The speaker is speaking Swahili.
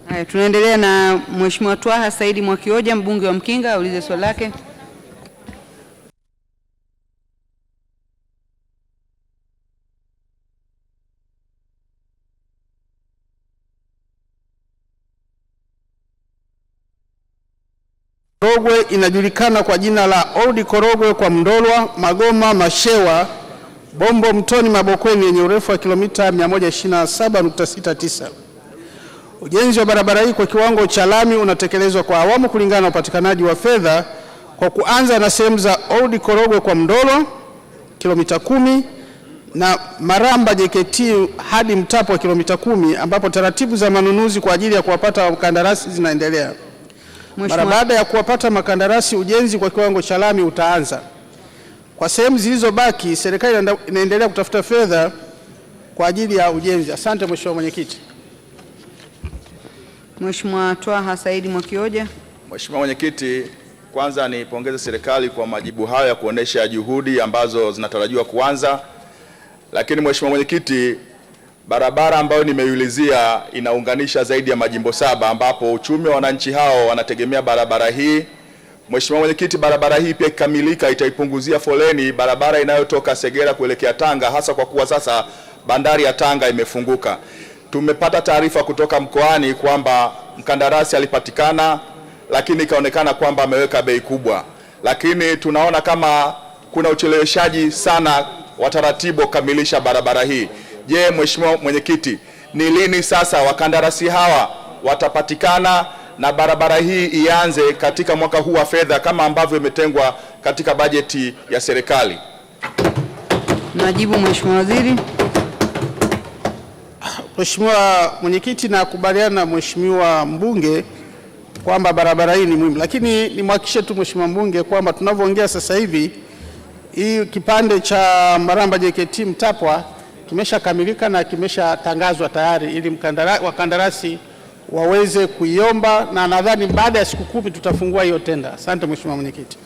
Haya, tunaendelea na Mheshimiwa Twaha Saidi Mwakioja, mbunge wa Mkinga, aulize swali lake. Korogwe inajulikana kwa jina la Old Korogwe kwa Mndolwa, Magoma, Mashewa, Bombo, Mtoni, Mabokweni yenye urefu wa kilomita 127.69. Ujenzi wa barabara hii kwa kiwango cha lami unatekelezwa kwa awamu kulingana na upatikanaji wa fedha, kwa kuanza na sehemu za Old Korogwe kwa Mndolwa kilomita 10 na Maramba JKT hadi Mtapo wa kilomita 10, ambapo taratibu za manunuzi kwa ajili ya kuwapata wakandarasi zinaendelea. Mara baada ya kuwapata makandarasi, ujenzi kwa kiwango cha lami utaanza. Kwa sehemu zilizobaki, serikali inaendelea kutafuta fedha kwa ajili ya ujenzi. Asante Mheshimiwa Mwenyekiti. Mheshimiwa Twaha Saidi Mwakioja. Mheshimiwa Mwenyekiti, kwanza nipongeze serikali kwa majibu hayo ya kuonesha juhudi ambazo zinatarajiwa kuanza. Lakini Mheshimiwa Mwenyekiti, barabara ambayo nimeiulizia inaunganisha zaidi ya majimbo 7 ambapo uchumi wa wananchi hao wanategemea barabara hii. Mheshimiwa Mwenyekiti, barabara hii pia ikikamilika itaipunguzia foleni barabara inayotoka Segera kuelekea Tanga, hasa kwa kuwa sasa bandari ya Tanga imefunguka. Tumepata taarifa kutoka mkoani kwamba mkandarasi alipatikana, lakini ikaonekana kwamba ameweka bei kubwa. Lakini tunaona kama kuna ucheleweshaji sana wa taratibu kukamilisha barabara hii. Je, Mheshimiwa Mwenyekiti, ni lini sasa wakandarasi hawa watapatikana na barabara hii ianze katika mwaka huu wa fedha kama ambavyo imetengwa katika bajeti ya serikali? Majibu Mheshimiwa Waziri. Mheshimiwa Mwenyekiti, nakubaliana na Mheshimiwa mbunge kwamba barabara hii ni muhimu, lakini nimhakikishie tu Mheshimiwa mbunge kwamba tunavyoongea sasa hivi hii kipande cha Maramba JKT Mtapwa kimeshakamilika na kimeshatangazwa tayari ili wakandarasi waweze kuiomba, na nadhani baada ya siku 10 tutafungua hiyo tenda. Asante Mheshimiwa Mwenyekiti.